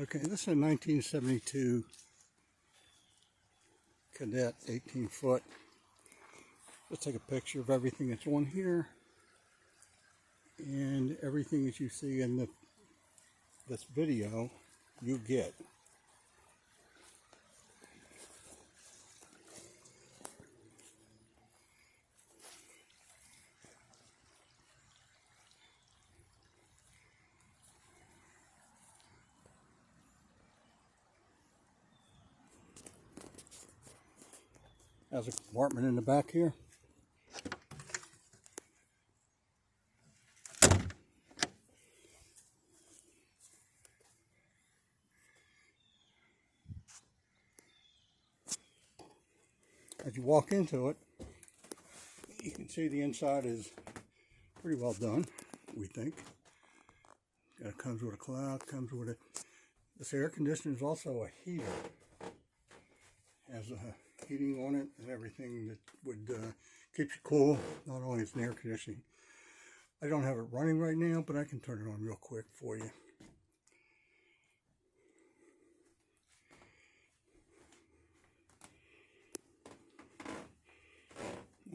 Okay, this is a 1972 Cadet 18-foot. Let's take a picture of everything that's on here and everything that you see in this video you get. Has a compartment in the back here. As you walk into it, you can see the inside is pretty well done, we think. It comes with a cloud, comes with this air conditioner is also a heater. Has a heating on it and everything that would keep you cool. Not only is it an air conditioning. I don't have it running right now, but I can turn it on real quick for you.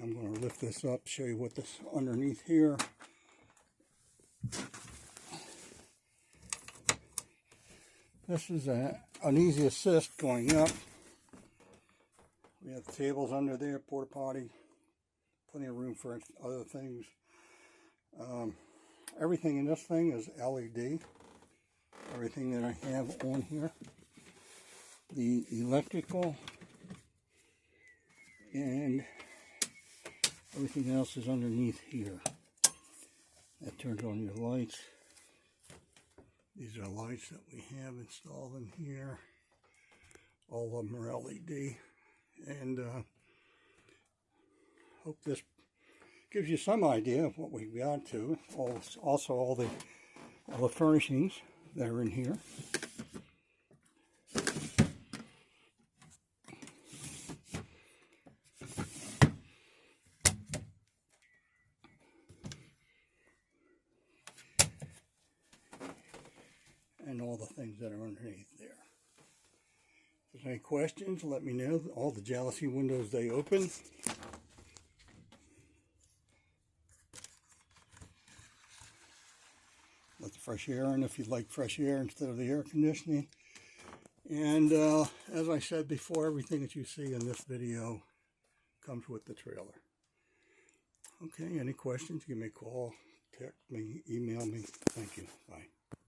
I'm going to lift this up, show you what this underneath here. This is an easy assist going up. We have tables under there, porta potty, plenty of room for other things. Everything in this thing is LED. Everything that I have on here. The electrical and everything else is underneath here. That turns on your lights. These are lights that we have installed in here. All of them are LED. And hope this gives you some idea of what we've got to. Also all the furnishings that are in here. And all the things that are underneath there. If there's any questions, let me know. All the jealousy windows, they open. Let the fresh air in if you'd like fresh air instead of the air conditioning. And as I said before, everything that you see in this video comes with the trailer. Okay, any questions, give me a call, text me, email me. Thank you. Bye.